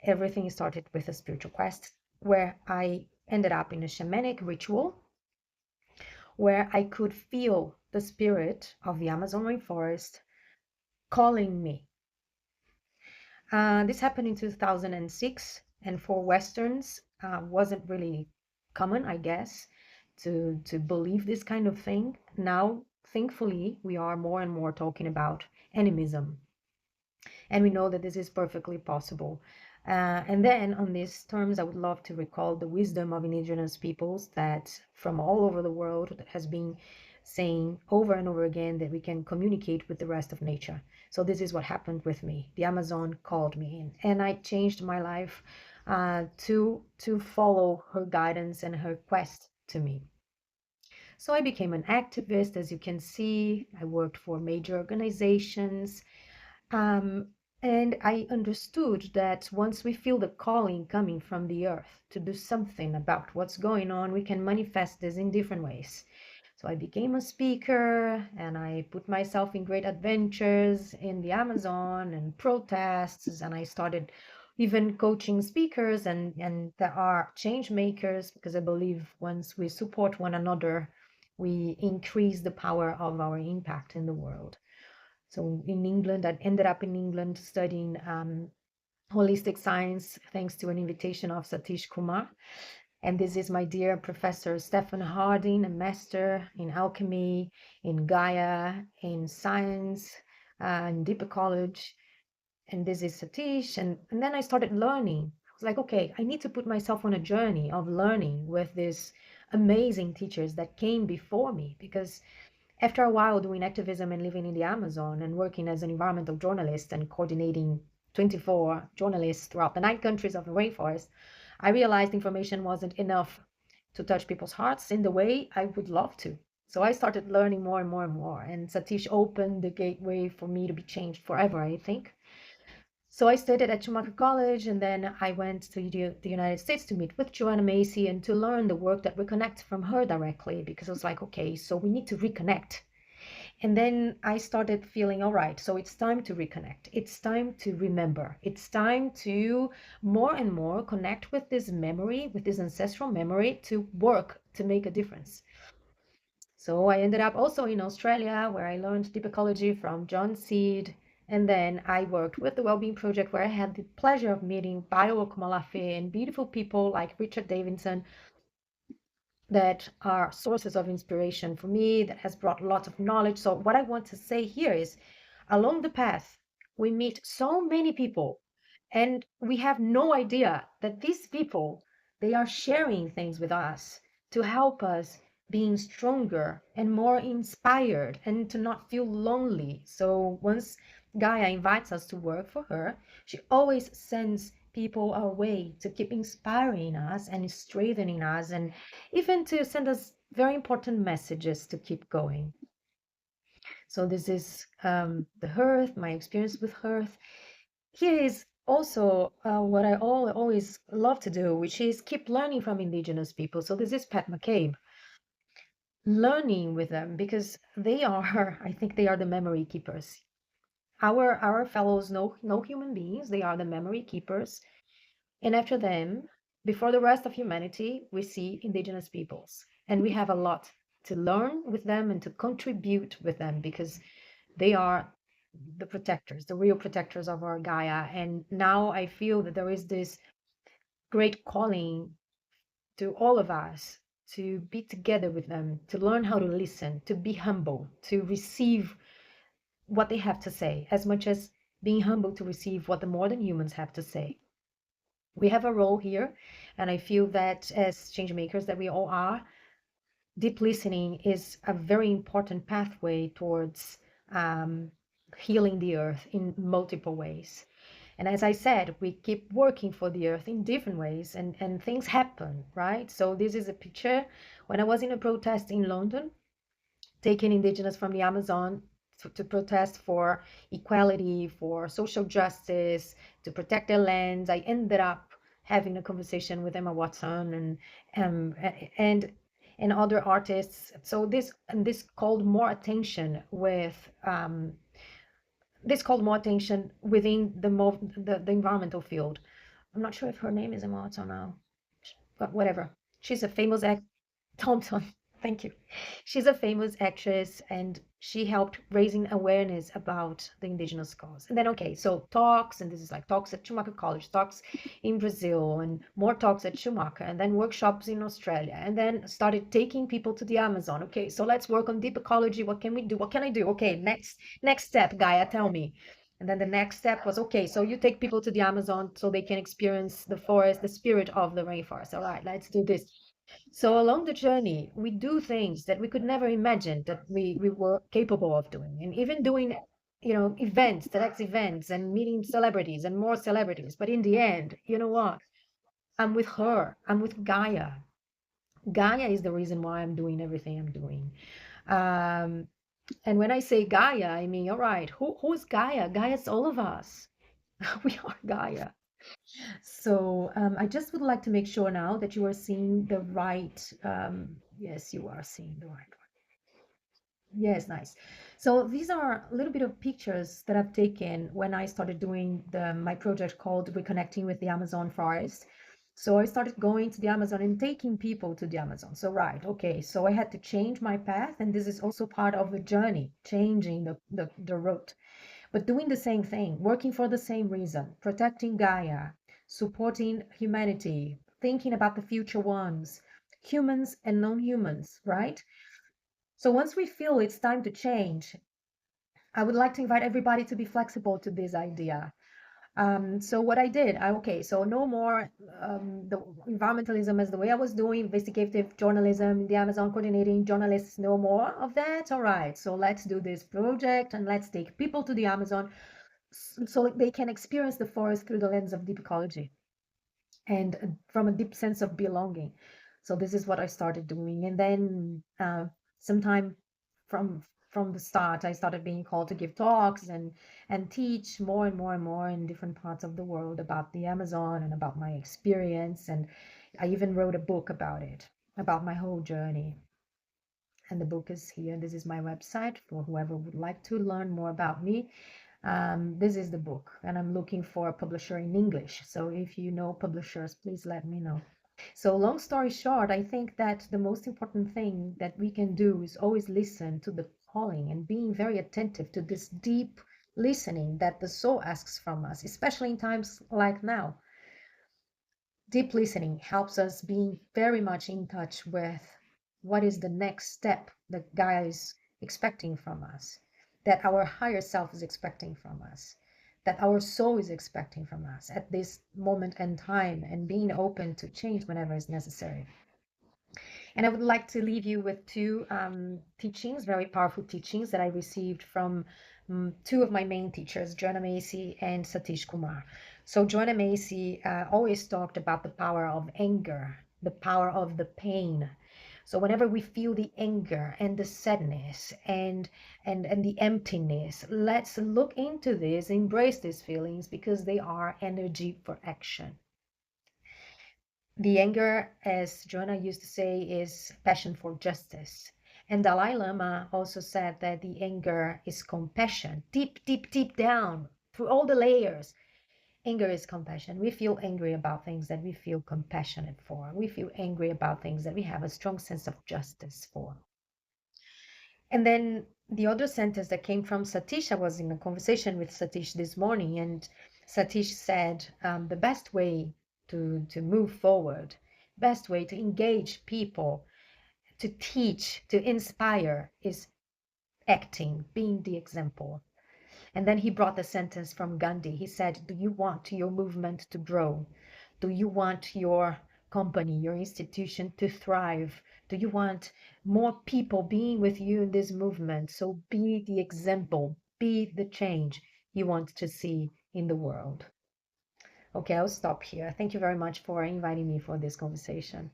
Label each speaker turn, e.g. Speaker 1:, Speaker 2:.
Speaker 1: everything started with a spiritual quest where I ended up in a shamanic ritual where I could feel the spirit of the Amazon rainforest calling me. This happened in 2006, and for Westerns, wasn't really common, I guess, to believe this kind of thing. Now, thankfully, we are more and more talking about animism, and we know that this is perfectly possible. And then, on these terms, I would love to recall the wisdom of indigenous peoples that from all over the world that has been saying over and over again that we can communicate with the rest of nature. So this is what happened with me. The Amazon called me in, and I changed my life to follow her guidance and her quest to me. So I became an activist, as you can see. I worked for major organizations. Um, and I understood that once we feel the calling coming from the earth to do something about what's going on, we can manifest this in different ways. So I became a speaker and I put myself in great adventures in the Amazon and protests, and I started even coaching speakers and there are change makers, because I believe once we support one another, we increase the power of our impact in the world. So in England, I ended up in England studying holistic science thanks to an invitation of Satish Kumar. And this is my dear Professor Stephen Harding, a master in alchemy, in Gaia, in science, in deep ecology. And this is Satish. And then I started learning. I was like, okay, I need to put myself on a journey of learning with these amazing teachers that came before me, because after a while doing activism and living in the Amazon and working as an environmental journalist and coordinating 24 journalists throughout the 9 countries of the rainforest, I realized information wasn't enough to touch people's hearts in the way I would love to. So I started learning more and more and more. And Satish opened the gateway for me to be changed forever, I think. So I studied at Schumacher College, and then I went to the United States to meet with Joanna Macy and to learn the work that reconnects from her directly, because I was like, okay, so we need to reconnect. And then I started feeling, all right, so it's time to reconnect. It's time to remember. It's time to more and more connect with this memory, with this ancestral memory, to work to make a difference. So I ended up also in Australia, where I learned deep ecology from John Seed. And then I worked with the Wellbeing Project, where I had the pleasure of meeting Bio Okumalafe and beautiful people like Richard Davidson that are sources of inspiration for me, that has brought lots of knowledge. So what I want to say here is, along the path, we meet so many people, and we have no idea that these people, they are sharing things with us to help us being stronger and more inspired and to not feel lonely. So once Gaia invites us to work for her, she always sends people our way to keep inspiring us and strengthening us, and even to send us very important messages to keep going. So this is the hearth, my experience with hearth. Here is also what I always love to do, which is keep learning from indigenous people. So this is Pat McCabe, learning with them, because they are, I think they are the memory keepers. Our fellows, no human beings, they are the memory keepers. And after them, before the rest of humanity, we see indigenous peoples. And we have a lot to learn with them and to contribute with them, because they are the protectors, the real protectors of our Gaia. And now I feel that there is this great calling to all of us to be together with them, to learn how to listen, to be humble, to receive what they have to say, as much as being humble to receive what the modern humans have to say. We have a role here, and I feel that as change makers that we all are, deep listening is a very important pathway towards healing the earth in multiple ways. And as I said, we keep working for the earth in different ways, and things happen, right? So this is a picture when I was in a protest in London, taking indigenous from the Amazon to protest for equality, for social justice, to protect their lands. I ended up having a conversation with Emma Watson um, and and other artists. So this called more attention with this called more attention within the environmental field. I'm not sure if her name is immortal now, but whatever. She's a famous Thompson. Thank you. She's a famous actress and she helped raising awareness about the indigenous cause. And then, okay, so talks, and this is like talks at Schumacher College, talks in Brazil, and more talks at Schumacher, and then workshops in Australia, and then started taking people to the Amazon. Okay, so let's work on deep ecology. What can we do? What can I do? Okay, next step, Gaia, tell me. And then the next step was, okay, so you take people to the Amazon so they can experience the forest, the spirit of the rainforest. All right, let's do this. So along the journey, we do things that we could never imagine that we were capable of doing. And even doing, events, TEDx events and meeting celebrities and more celebrities. But in the end, you know what? I'm with her. I'm with Gaia. Gaia is the reason why I'm doing everything I'm doing. Um, and when I say Gaia, I mean, all right, who's Gaia? Gaia's all of us. We are Gaia. So I just would like to make sure now that you are seeing the right. Yes, you are seeing the right one. Yes, nice. So these are a little bit of pictures that I've taken when I started doing my project called Reconnecting with the Amazon Forest. So I started going to the Amazon and taking people to the Amazon. So right, okay, so I had to change my path, and this is also part of the journey, changing the route, but doing the same thing, working for the same reason, protecting Gaia, supporting humanity, thinking about the future ones, humans and non-humans, right? So once we feel it's time to change, I would like to invite everybody to be flexible to this idea. So what I did, okay, so no more the environmentalism as the way I was doing, investigative journalism in the Amazon, coordinating journalists, no more of that. All right, so let's do this project and let's take people to the Amazon so they can experience the forest through the lens of deep ecology and from a deep sense of belonging. So this is what I started doing, and then sometime from from the start, I started being called to give talks and teach more and more and more in different parts of the world about the Amazon and about my experience, and I even wrote a book about it, about my whole journey. And the book is here. This is my website for whoever would like to learn more about me. This is the book, and I'm looking for a publisher in English. So if you know publishers, please let me know. So long story short, I think that the most important thing that we can do is always listen to the calling and being very attentive to this deep listening that the soul asks from us, especially in times like now. Deep listening helps us being very much in touch with what is the next step that Gaia is expecting from us, that our higher self is expecting from us, that our soul is expecting from us at this moment and time, and being open to change whenever is necessary. And I would like to leave you with two teachings, very powerful teachings that I received from two of my main teachers, Joanna Macy and Satish Kumar. So Joanna Macy always talked about the power of anger, the power of the pain. So whenever we feel the anger and the sadness and the emptiness, let's look into this, embrace these feelings because they are energy for action. The anger, as Joanna used to say, is passion for justice. And Dalai Lama also said that the anger is compassion, deep, deep, deep down through all the layers. Anger is compassion. We feel angry about things that we feel compassionate for. We feel angry about things that we have a strong sense of justice for. And then the other sentence that came from Satish, I was in a conversation with Satish this morning, and Satish said the best way to move forward, best way to engage people, to teach, to inspire is acting, being the example. And then he brought the sentence from Gandhi. He said, do you want your movement to grow? Do you want your company, your institution to thrive? Do you want more people being with you in this movement? So be the example, be the change you want to see in the world. Okay, I'll stop here. Thank you very much for inviting me for this conversation.